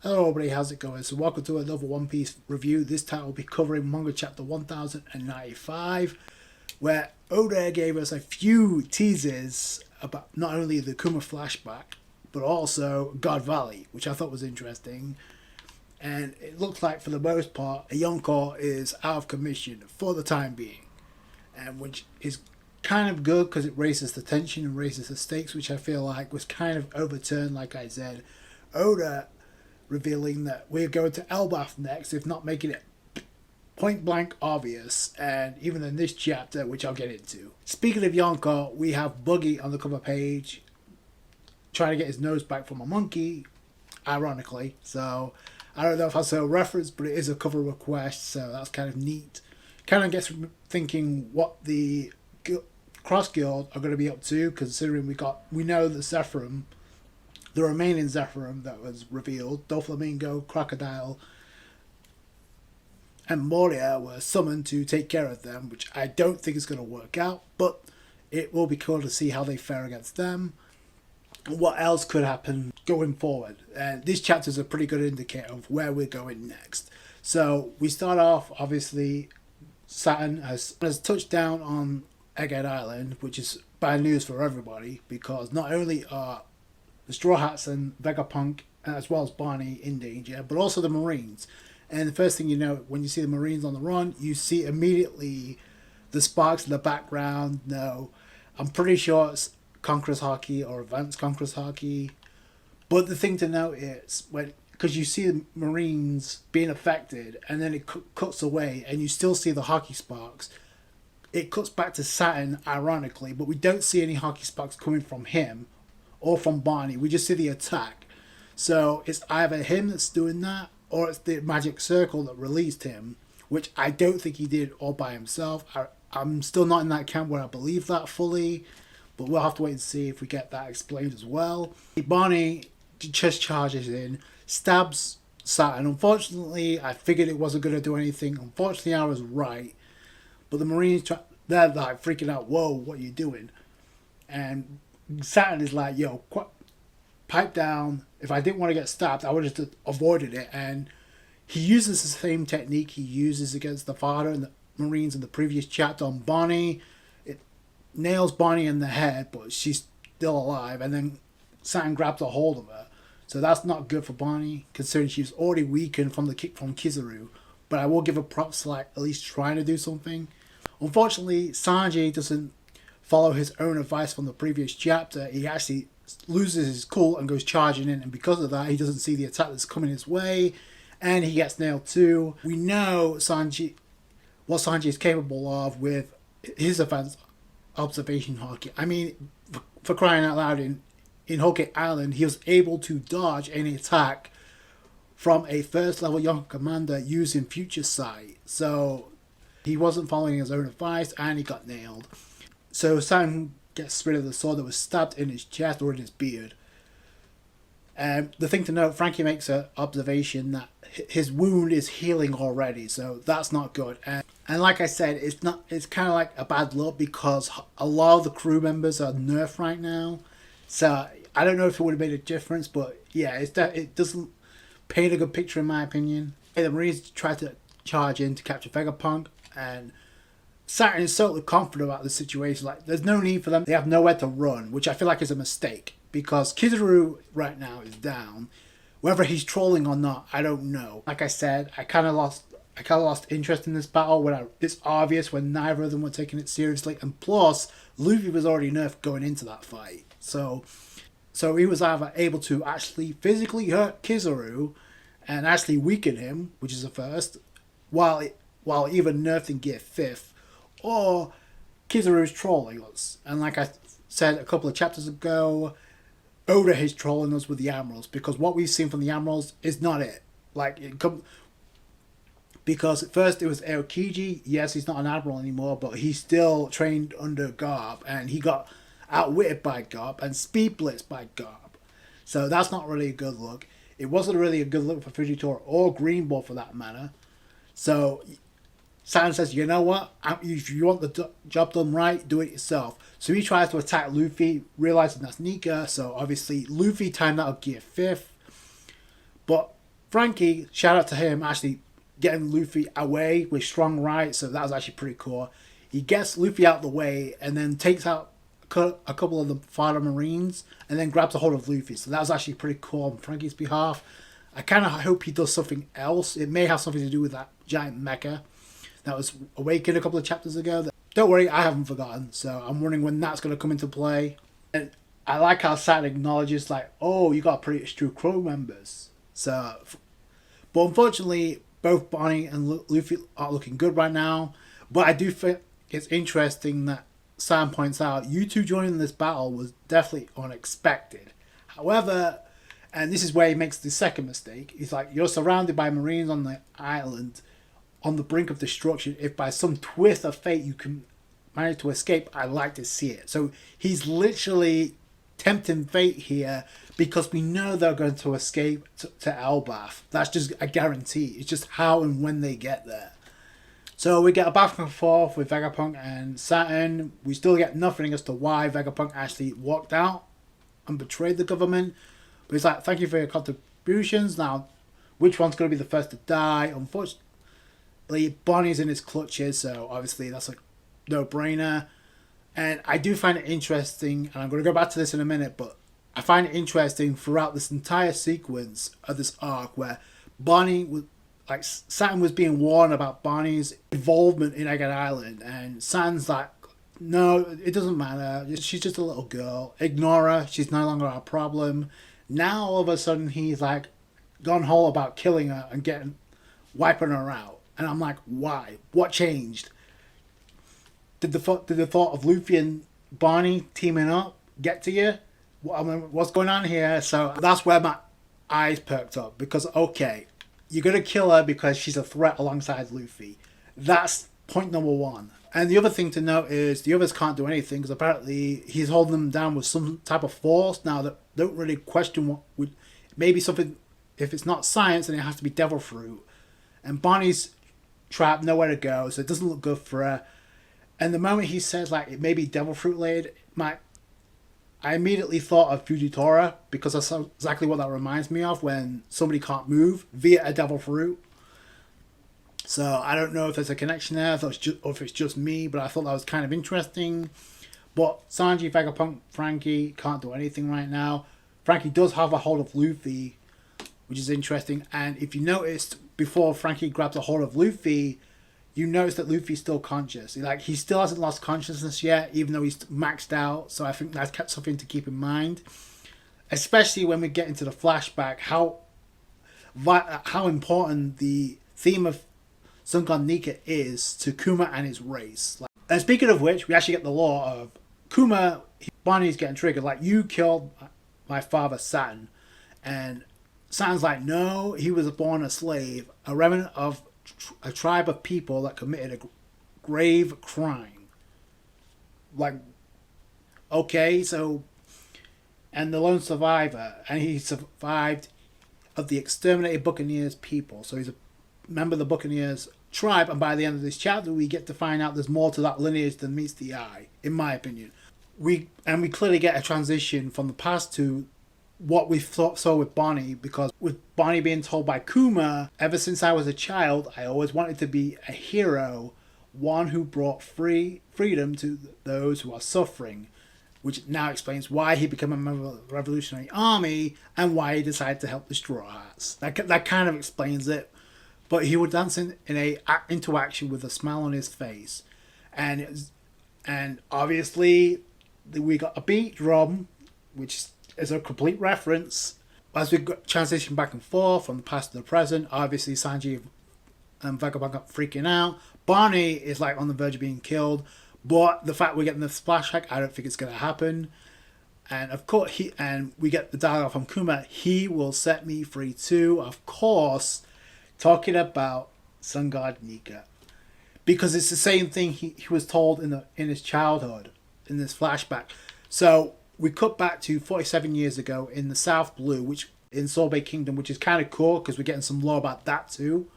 Hello everybody, how's it going? So welcome to another One Piece review. This time we'll be covering Manga Chapter 1095, where Oda gave us a few teasers about not only the Kuma flashback, but also God Valley, which I thought was interesting. And it looks like for the most part, a Yonko is out of commission for the time being. And which is kind of good because it raises the tension and raises the stakes, which I feel like was kind of overturned, like I said. Oda revealing that we're going to Elbaf next, if not making it point blank obvious, and even in this chapter, which I'll get into. Speaking of Yonko, we have Buggy on the cover page trying to get his nose back from a monkey, ironically. So I don't know if that's a reference, but it is a cover request, so that's kind of neat. Kind of gets me thinking what the Cross Guild are going to be up to, considering we know that Zephyrum, the remaining Zephyrum that was revealed, Doflamingo, Crocodile, and Moria were summoned to take care of them, which I don't think is going to work out, but it will be cool to see how they fare against them and what else could happen going forward. And this chapter is a pretty good indicator of where we're going next. So we start off, obviously, Saturn has touched down on Egghead Island, which is bad news for everybody, because not only are the Straw Hats and Vegapunk, as well as Bonney, in danger, but also the Marines. And the first thing you know, when you see the Marines on the run, you see immediately the sparks in the background. No, I'm pretty sure it's Conqueror's Haki or Advanced Conqueror's Haki. But the thing to note is, because you see the Marines being affected, and then it cuts away, and you still see the Haki sparks. It cuts back to Saturn, ironically, but we don't see any Haki sparks coming from him or from Bonney. We just see the attack. So it's either him that's doing that, or it's the magic circle that released him, which I don't think he did all by himself. I'm still not in that camp where I believe that fully, but we'll have to wait and see if we get that explained as well. Bonney just charges in, stabs Saturn. Unfortunately, I figured it wasn't going to do anything. Unfortunately, I was right. But the Marines, they're like freaking out, whoa, what are you doing? And Saturn is like, yo, pipe down. If I didn't want to get stabbed, I would have just avoided it. And he uses the same technique he uses against the father and the Marines in the previous chapter on Bonney. It nails Bonney in the head, but she's still alive. And then Saturn grabs a hold of her. So that's not good for Bonney, considering she was already weakened from the kick from Kizaru. But I will give her props for like at least trying to do something. Unfortunately, Sanji doesn't follow his own advice from the previous chapter. He actually loses his cool and goes charging in, and because of that, he doesn't see the attack that's coming his way, and he gets nailed too. We know what Sanji is capable of with his advanced observation haki. I mean, for crying out loud, in Whole Cake Island, he was able to dodge any attack from a first level young commander using future sight. So he wasn't following his own advice, and he got nailed. So Sam gets rid of the sword that was stabbed in his chest or in his beard. And the thing to note, Frankie makes an observation that his wound is healing already, so that's not good. And like I said, it's kind of like a bad look because a lot of the crew members are nerfed right now. So I don't know if it would have made a difference, but yeah, it doesn't paint a good picture in my opinion. The Marines try to charge in to capture Vegapunk, and Saturn is totally confident about the situation. Like, there's no need for them. They have nowhere to run, which I feel like is a mistake because Kizaru right now is down. Whether he's trolling or not, I don't know. Like I said, I kind of lost interest in this battle when it's obvious when neither of them were taking it seriously, and plus Luffy was already nerfed going into that fight. So he was either able to actually physically hurt Kizaru and actually weaken him, which is a first, while even nerfed in Gear 5th, or Kizaru's trolling us. And like I said a couple of chapters ago, Oda is trolling us with the Admirals, because what we've seen from the Admirals is not it. Because at first it was Aokiji. Yes, he's not an Admiral anymore, but he's still trained under Garb, and he got outwitted by Garb and speed blitzed by Garb. So that's not really a good look. It wasn't really a good look for Fujitora or Greenball for that matter. So Saturn says, you know what? If you want the job done right, do it yourself. So he tries to attack Luffy, realizing that's Nika. So obviously Luffy timed out Gear 5th. But Frankie, shout out to him, actually getting Luffy away with strong right, so that was actually pretty cool. He gets Luffy out the way and then takes out a couple of the fighter marines and then grabs a hold of Luffy. So that was actually pretty cool on Frankie's behalf. I kind of hope he does something else. It may have something to do with that giant mecha that was awakened a couple of chapters ago. Don't worry, I haven't forgotten. So I'm wondering when that's going to come into play. And I like how Saturn acknowledges, like, oh, you got pretty true crew members. So, but unfortunately, both Bonney and Luffy are looking good right now. But I do think it's interesting that Sam points out, you two joining this battle was definitely unexpected. However, and this is where he makes the second mistake, he's like, you're surrounded by Marines on the island on the brink of destruction. If by some twist of fate you can manage to escape, I'd like to see it. So he's literally tempting fate here because we know they're going to escape to Elbaf. That's just a guarantee. It's just how and when they get there. So we get a back and forth with Vegapunk and Saturn. We still get nothing as to why Vegapunk actually walked out and betrayed the government. But he's like, thank you for your contributions. Now, which one's going to be the first to die? Unfortunately, Bonney's in his clutches, so obviously that's a no-brainer. And I do find it interesting, and I'm going to go back to this in a minute, but I find it interesting throughout this entire sequence of this arc where Bonney was, like, Saturn was being warned about Bonney's involvement in Egghead Island, and Saturn's like, no, it doesn't matter. She's just a little girl. Ignore her. She's no longer our problem. Now, all of a sudden, he's like gone whole about killing her and wiping her out. And I'm like, why? What changed? Did the thought of Luffy and Bonney teaming up get to you? What's going on here? So that's where my eyes perked up. Because, okay, you're going to kill her because she's a threat alongside Luffy. That's point number one. And the other thing to note is the others can't do anything because apparently he's holding them down with some type of force. Now, that don't really question what would... Maybe something... If it's not science, then it has to be devil fruit. And Bonnie's trapped, nowhere to go, so it doesn't look good for her. And the moment he says, like, it may be devil fruit laid, I immediately thought of Fujitora because that's exactly what that reminds me of when somebody can't move via a devil fruit. So I don't know if there's a connection there, or if it's just me, but I thought that was kind of interesting. But Sanji, Vegapunk, Frankie can't do anything right now. Frankie does have a hold of Luffy, which is interesting. And if you noticed, before Frankie grabs a hold of Luffy, you notice that Luffy's still conscious. Like, he still hasn't lost consciousness yet, even though he's maxed out. So I think that's something to keep in mind. Especially when we get into the flashback, how important the theme of Sun God Nika is to Kuma and his race. Like, and speaking of which, we actually get the law of Kuma, Bonnie's getting triggered. Like, you killed my father, Saturn. And Saturn's like, no, he was born a slave, a remnant of a tribe of people that committed a grave crime. Like, okay, so, and the lone survivor, and he survived of the exterminated Buccaneers people. So he's a member of the Buccaneers tribe, and by the end of this chapter, we get to find out there's more to that lineage than meets the eye, in my opinion. We clearly get a transition from the past to what we saw with Bonney, because with Bonney being told by Kuma, ever since I was a child, I always wanted to be a hero, one who brought freedom to those who are suffering, which now explains why he became a member of the Revolutionary Army and why he decided to help the Straw Hats. That kind of explains it. But he would dance into action with a smile on his face, and obviously we got a beat drum, which is a complete reference. As we transition back and forth from the past to the present, obviously Sanji and Vegapunk are freaking out. Bonney is like on the verge of being killed, but the fact we're getting the flashback, I don't think it's going to happen. And of course, we get the dialogue from Kuma. He will set me free too. Of course, talking about Sun God Nika, because it's the same thing he was told in his childhood in this flashback. So we cut back to 47 years ago in the South Blue, which in Sorbet Kingdom, which is kind of cool because we're getting some lore about that too.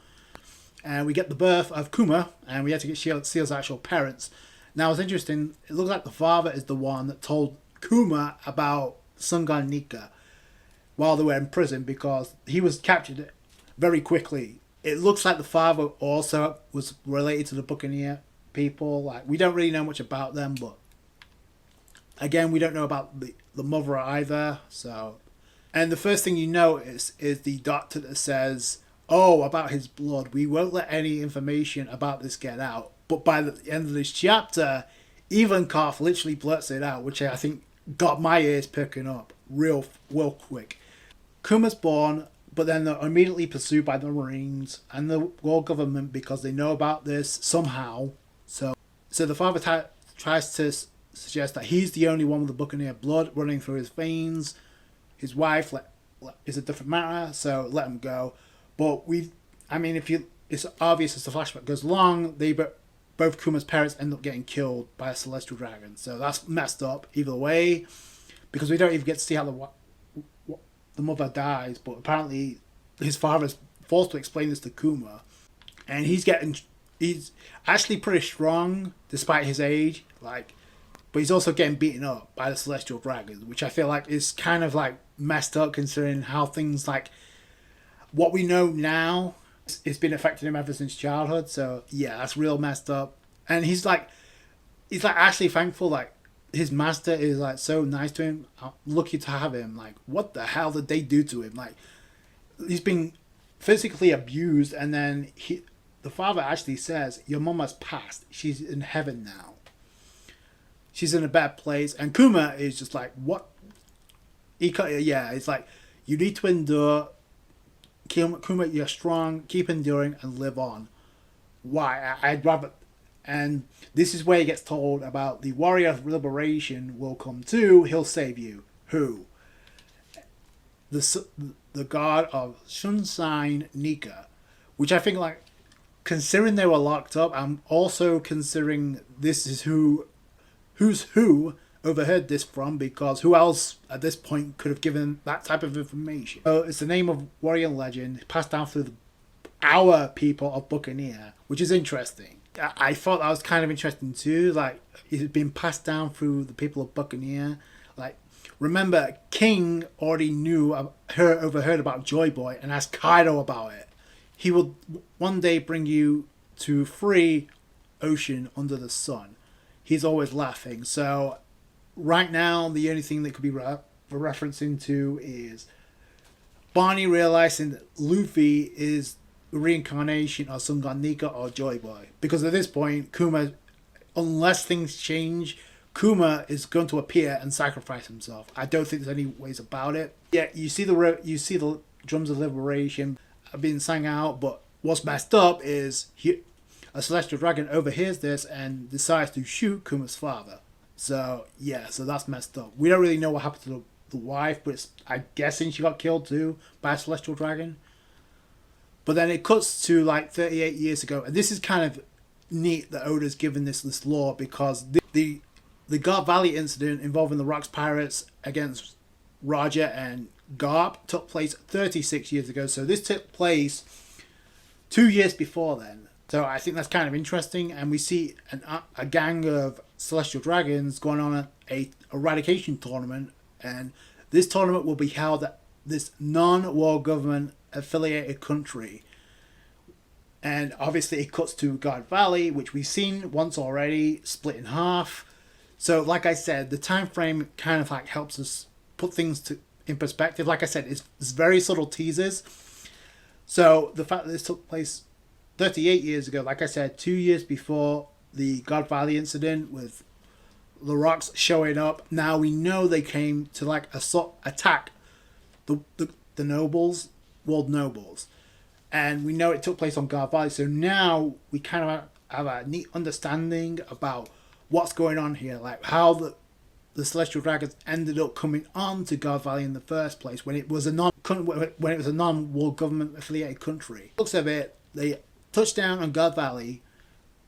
And we get the birth of Kuma, and we had to get Seal's actual parents. Now it's interesting, it looks like the father is the one that told Kuma about Sun God Nika while they were in prison, because he was captured very quickly. It looks like the father also was related to the Buccaneer people. Like, we don't really know much about them, but again, we don't know about the mother either. So, and the first thing you notice is the doctor that says, "Oh, about his blood, we won't let any information about this get out." But by the end of this chapter, Ivankov literally blurts it out, which I think got my ears perking up real quick. Kuma's born, but then they're immediately pursued by the Marines and the world government because they know about this somehow. So the father tries to suggest that he's the only one with the Buccaneer blood running through his veins. His wife is a different matter, so let him go. But it's obvious as the flashback goes along, both Kuma's parents end up getting killed by a celestial dragon. So that's messed up either way, because we don't even get to see how the mother dies. But apparently his father's forced to explain this to Kuma, and he's actually pretty strong despite his age. But he's also getting beaten up by the celestial dragon, which I feel like is kind of like messed up considering how things like what we know now. It's been affecting him ever since childhood. So yeah, that's real messed up. And he's actually thankful. Like, his master is like so nice to him. I'm lucky to have him. Like, what the hell did they do to him? Like, he's been physically abused, and then the father actually says, "Your mom has passed. She's in heaven now. She's in a bad place." And Kuma is just like, what? It's like, you need to endure. Kuma, you're strong. Keep enduring and live on. Why? I'd rather. And this is where he gets told about the warrior of liberation will come too. He'll save you. Who? The god of Shunsign Nika, which I think, like, considering they were locked up, I'm also considering this is who's who overheard this from, because who else at this point could have given that type of information? So it's the name of warrior legend passed down through our people of Buccaneer, which is interesting. I thought that was kind of interesting too. Like, it had been passed down through the people of Buccaneer. Like, remember, King already overheard about Joy Boy and asked Kaido about it. He will one day bring you to free ocean under the sun. He's always laughing. So right now, the only thing that could be referencing to is Bonney realizing that Luffy is the reincarnation of Sun God Nika or Joy Boy. Because at this point, Kuma, unless things change, Kuma is going to appear and sacrifice himself. I don't think there's any ways about it. Yeah, you see the drums of liberation being sang out, but what's messed up is a celestial dragon overhears this and decides to shoot Kuma's father. So yeah, so that's messed up. We don't really know what happened to the wife, but I'm guessing she got killed too by a celestial dragon. But then it cuts to like 38 years ago, and this is kind of neat that Oda's given this lore, because the Garp Valley incident involving the Rocks Pirates against Roger and Garp took place 36 years ago. So this took place 2 years before then. So I think that's kind of interesting. And we see a gang of celestial dragons going on a eradication tournament. And this tournament will be held at this non-war government affiliated country. And obviously it cuts to Garp Valley, which we've seen once already, split in half. So like I said, the time frame kind of like helps us put things in perspective. Like I said, it's very subtle teasers. So the fact that this took place 38 years ago, like I said, 2 years before the God Valley incident with the Rocks showing up. Now we know they came to like attack the nobles, world nobles. And we know it took place on God Valley. So now we kind of have a neat understanding about what's going on here. Like how the Celestial Dragons ended up coming on to God Valley in the first place when it was a non-world government affiliated country. Looks of it, they touched down on God Valley.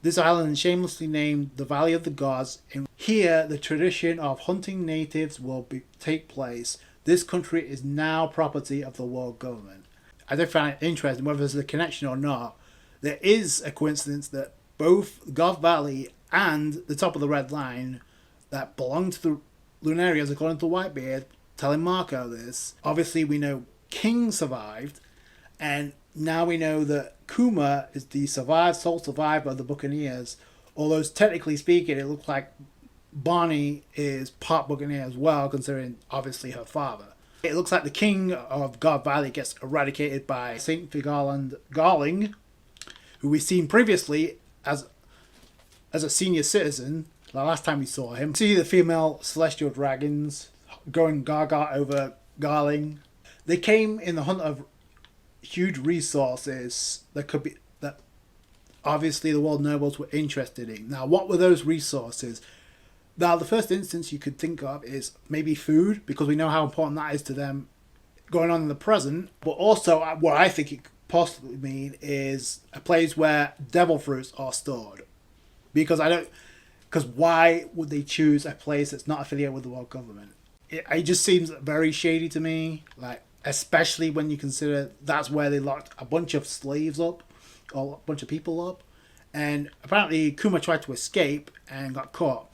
This island is shamelessly named the Valley of the Gods. And here, the tradition of hunting natives will take place. This country is now property of the world government. I don't find it interesting whether there's a connection or not. There is a coincidence that both God Valley and the top of the Red Line that belong to the Lunarians, according to Whitebeard, telling Marco this. Obviously, we know King survived, and now we know that Kuma is the sole survivor of the Buccaneers. Although technically speaking, it looks like Bonney is part Buccaneer as well, considering obviously her father. It looks like the king of God Valley gets eradicated by Saint Vigarland Garling, who we've seen previously as a senior citizen. The last time we saw him, see the female celestial dragons going gaga over Garling. They came in the hunt of huge resources that obviously the world nobles were interested in. Now, what were those resources? Now, the first instance you could think of is maybe food, because we know how important that is to them going on in the present. But also, what I think it could possibly mean is a place where devil fruits are stored. Because why would they choose a place that's not affiliated with the world government? It just seems very shady to me, like, especially when you consider that's where they locked a bunch of slaves up, or a bunch of people up. And apparently Kuma tried to escape and got caught.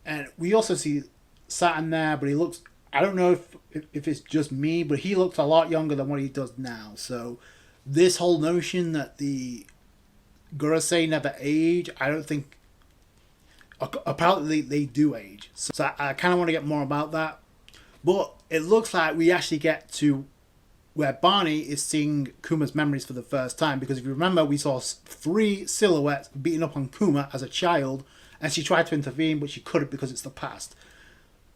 And we also see Saturn there, but he looks, I don't know if it's just me, but he looks a lot younger than what he does now. So this whole notion that the Gurusei never age, I don't think, apparently they do age. So I kind of want to get more about that. But it looks like we actually get to where Bonney is seeing Kuma's memories for the first time. Because if you remember, we saw 3 silhouettes beating up on Kuma as a child. And she tried to intervene, but she couldn't because it's the past.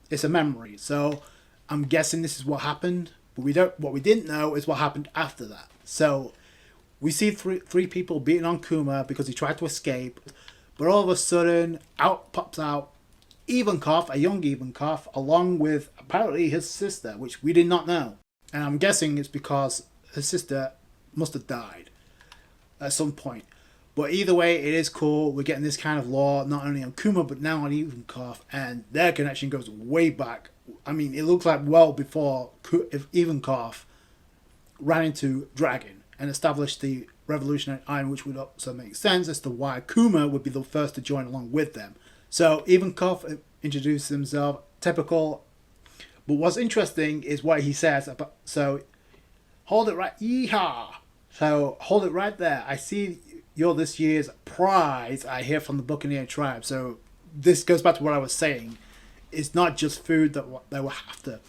It's a memory. So I'm guessing this is what happened. But what we didn't know is what happened after that. So we see three people beating on Kuma because he tried to escape. But all of a sudden, out pops out Ivankov, a young Ivankov, along with apparently his sister, which we did not know. And I'm guessing it's because his sister must have died at some point. But either way, it is cool. We're getting this kind of lore, not only on Kuma, but now on Ivankov. And their connection goes way back. I mean, it looks like well before Ivankov ran into Dragon and established the Revolutionary Iron, which would also make sense as to why Kuma would be the first to join along with them. So Ivankov introduced himself, typical. But what's interesting is what he says about, so hold it right, yeehaw. So hold it right there. I see you're this year's prize, I hear from the Buccaneer tribe. So this goes back to what I was saying. It's not just food that they were after.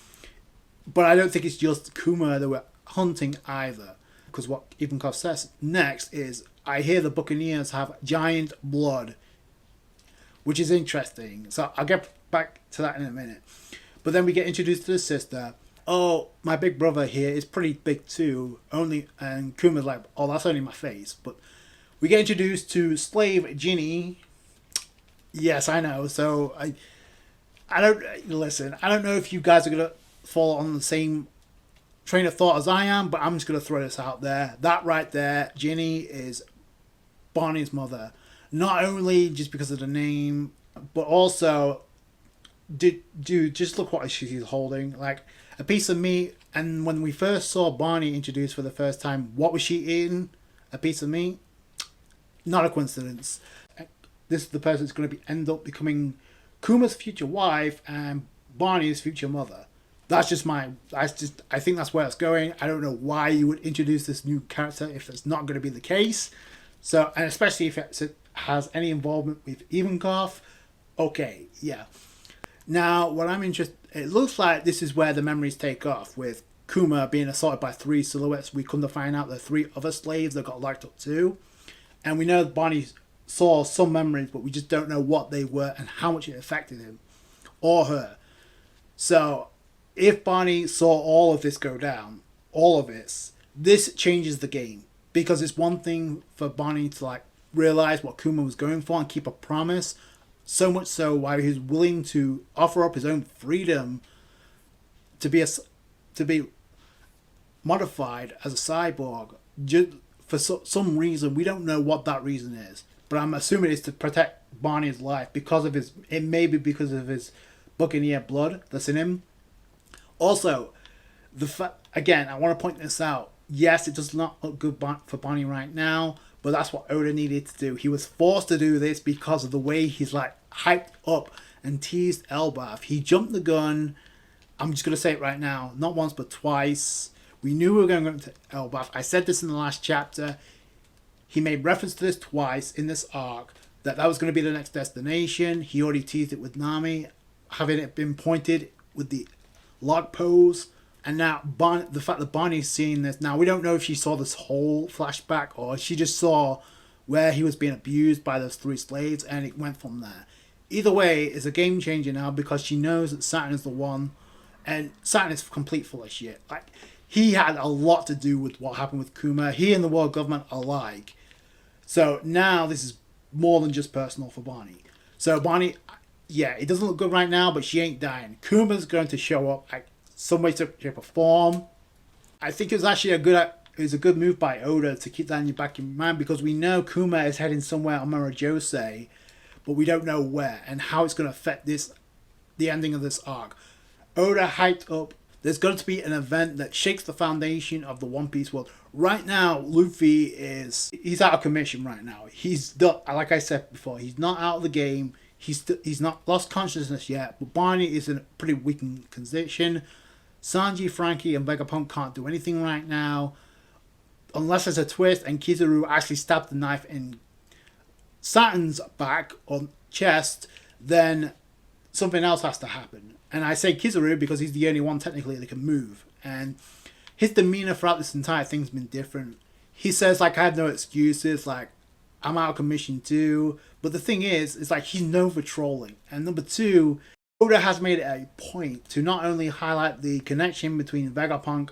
But I don't think it's just Kuma they were hunting either. Because what Ivankov says next is, I hear the Buccaneers have giant blood. Which is interesting. So I'll get back to that in a minute. But then we get introduced to the sister. Oh, my big brother here is pretty big too. And Kuma's like, oh, that's only my face. But we get introduced to slave Ginny. Yes, I know. So I don't listen. I don't know if you guys are gonna fall on the same train of thought as I am, but I'm just gonna throw this out there. That right there, Ginny is Bonnie's mother. Not only just because of the name, but also, dude, just look what she's holding. Like a piece of meat. And when we first saw Bonney introduced for the first time, what was she eating? A piece of meat? Not a coincidence. This is the person that's going to end up becoming Kuma's future wife and Bonnie's future mother. I think that's where it's going. I don't know why you would introduce this new character if it's not going to be the case. So, and especially if it has any involvement with Ivankov. Okay, yeah. Now, what I'm interested, it looks like this is where the memories take off, with Kuma being assaulted by 3 silhouettes. We come to find out there are 3 other slaves that got locked up too. And we know Bonnie saw some memories, but we just don't know what they were and how much it affected him or her. So, if Bonney saw all of this go down, all of this changes the game. Because it's one thing for Bonney to realize what Kuma was going for and keep a promise. So much so why he's willing to offer up his own freedom to be modified as a cyborg. Just for some reason, we don't know what that reason is. But I'm assuming it's to protect Bonnie's life because of his Buccaneer blood that's in him. Also, again, I want to point this out. Yes, it does not look good for Bonney right now, but that's what Oda needed to do. He was forced to do this because of the way he's hyped up and teased Elbaf. He jumped the gun. I'm just going to say it right now. Not once, but twice. We knew we were going to Elbaf. I said this in the last chapter. He made reference to this twice in this arc, that was going to be the next destination. He already teased it with Nami, having it been pointed with the log pose. And now the fact that Bonney's seeing this, now we don't know if she saw this whole flashback or she just saw where he was being abused by those 3 slaves and it went from there. Either way, it's a game changer now because she knows that Saturn is the one, and Saturn is complete full of shit. Like, he had a lot to do with what happened with Kuma. He and the world government alike. So now this is more than just personal for Bonney. So Bonney, yeah, it doesn't look good right now, but she ain't dying. Kuma's going to show up like some way, shape, or form. I think it was actually a good move by Oda to keep that in your back of your mind, because we know Kuma is heading somewhere on Marajose, but we don't know where and how it's going to affect the ending of this arc. Oda hyped up, there's going to be an event that shakes the foundation of the One Piece world. Right now, Luffy he's out of commission right now. He's done, like I said before, he's not out of the game. He's not lost consciousness yet, but Bonney is in a pretty weakened condition. Sanji, Frankie, and Vegapunk can't do anything right now, unless there's a twist and Kizaru actually stabbed the knife in Saturn's back or chest, then something else has to happen. And I say Kizaru because he's the only one technically that can move. And his demeanor throughout this entire thing's been different. He says, like, I have no excuses, like, I'm out of commission too. But the thing is, it's like he's known for trolling. And number 2, Oda has made it a point to not only highlight the connection between Vegapunk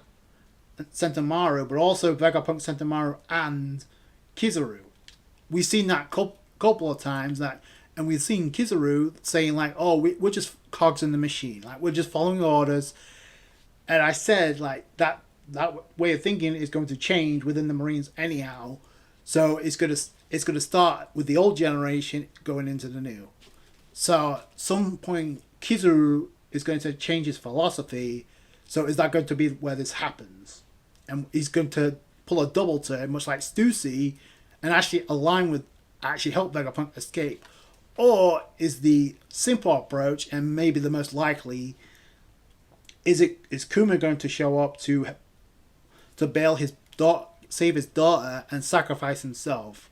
and Sentomaru, but also Vegapunk, Sentomaru, and Kizaru. We've seen that couple of times, and we've seen Kizaru saying like, "Oh, we're just cogs in the machine. Like, we're just following orders." And I said like that way of thinking is going to change within the Marines anyhow. So it's gonna start with the old generation going into the new. So at some point, Kizaru is going to change his philosophy. So is that going to be where this happens? And he's going to pull a double turn, much like Stussy, and actually help Vegapunk escape? Or is the simple approach, and maybe the most likely, is Kuma going to show up to bail save his daughter and sacrifice himself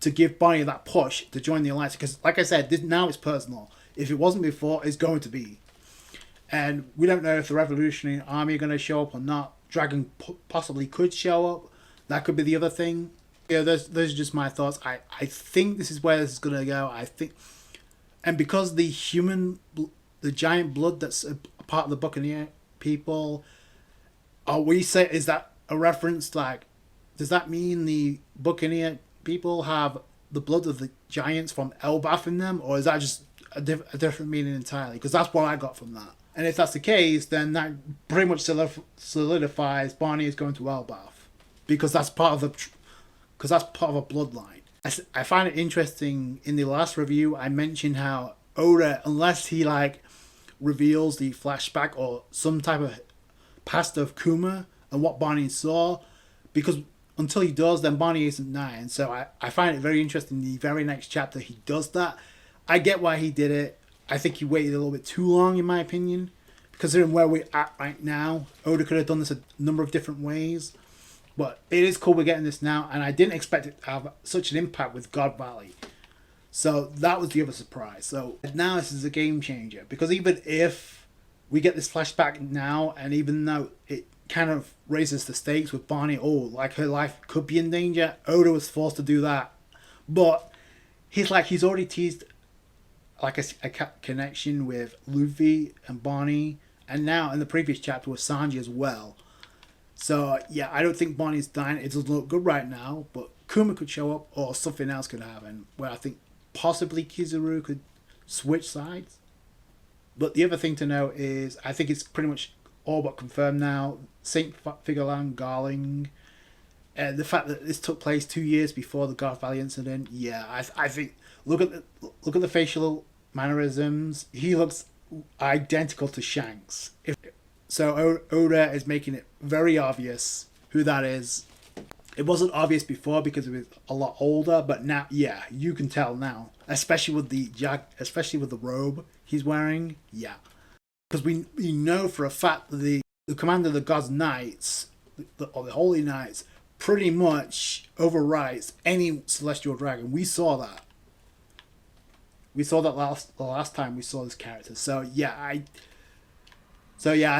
to give Bonney that push to join the alliance? Because like I said, now it's personal. If it wasn't before, it's going to be. And we don't know if the Revolutionary Army are going to show up or not. Dragon possibly could show up. That could be the other thing. Yeah, those are just my thoughts. I think this is where this is going to go. I think, and because the giant blood that's a part of the Buccaneer people, is that a reference? Like, does that mean the Buccaneer people have the blood of the giants from Elbaf in them, or is that just a different meaning entirely? Because that's what I got from that. And if that's the case, then that pretty much solidifies Bonney is going to Elbaf, because that's part of a bloodline. I find it interesting. In the last review, I mentioned how Oda, unless he like reveals the flashback or some type of past of Kuma and what Bonney saw, because until he does, then Bonney isn't dying. So I find it very interesting. The very next chapter, he does that. I get why he did it. I think he waited a little bit too long, in my opinion, considering where we're at right now. Oda could have done this a number of different ways. But it is cool we're getting this now, and I didn't expect it to have such an impact with God Valley. So that was the other surprise. So now this is a game changer, because even if we get this flashback now, and even though it kind of raises the stakes with Bonney, like her life could be in danger, Oda was forced to do that. But he's already teased like a connection with Luffy and Bonney, and now in the previous chapter with Sanji as well. So, yeah, I don't think Bonney's dying. It doesn't look good right now, but Kuma could show up or something else could happen, where I think possibly Kizaru could switch sides. But the other thing to know is I think it's pretty much all but confirmed now. St. Figalan Garling, the fact that this took place 2 years before the Garth Valley incident, yeah, I think look at the facial mannerisms. He looks identical to Shanks. So Oda is making it very obvious who that is. It wasn't obvious before because it was a lot older, but now, yeah, you can tell now, especially with the robe he's wearing. Yeah, because we know for a fact that the commander of the God's Knights or the Holy Knights pretty much overrides any celestial dragon. We saw that. We saw that the last time we saw this character. So yeah, I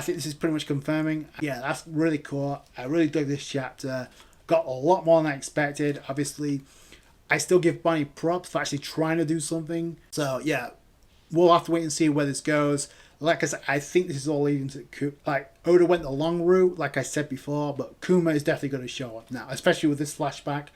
think this is pretty much confirming. Yeah, that's really cool. I really dug this chapter. Got a lot more than I expected. Obviously, I still give Bonney props for actually trying to do something. So yeah, we'll have to wait and see where this goes. Like I said, I think this is all leading to Oda went the long route, like I said before, but Kuma is definitely going to show up now, especially with this flashback.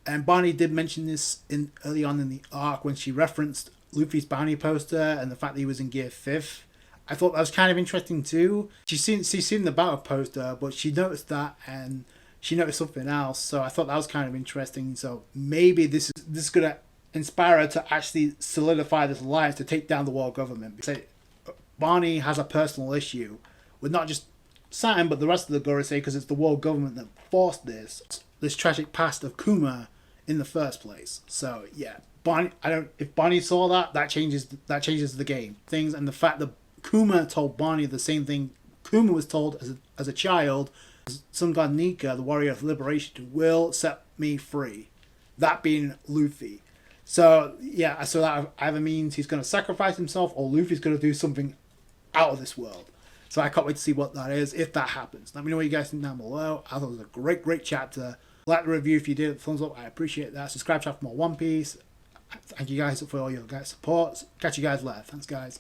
And Bonney did mention this early on in the arc when she referenced Luffy's bounty poster and the fact that he was in Gear 5th. I thought that was kind of interesting too. She's seen the battle poster, but she noticed that and she noticed something else. So I thought that was kind of interesting. So maybe this is going to inspire her to actually solidify this alliance to take down the world government. Because Bonney has a personal issue with not just Saturn, but the rest of the Gorosei, because it's the world government that forced this tragic past of Kuma in the first place. So yeah, if Bonney saw that changes the game. Things, and the fact that Kuma told Bonney the same thing Kuma was told as a child, Sun God Nika, the warrior of liberation, will set me free. That being Luffy. So yeah, so that either means he's going to sacrifice himself or Luffy's going to do something out of this world. So I can't wait to see what that is, if that happens. Let me know what you guys think down below. I thought it was a great chapter. Like the review if you did. Thumbs up, I appreciate that. Subscribe to for more One Piece. Thank you guys for all your guys' support. Catch you guys later. Thanks, guys.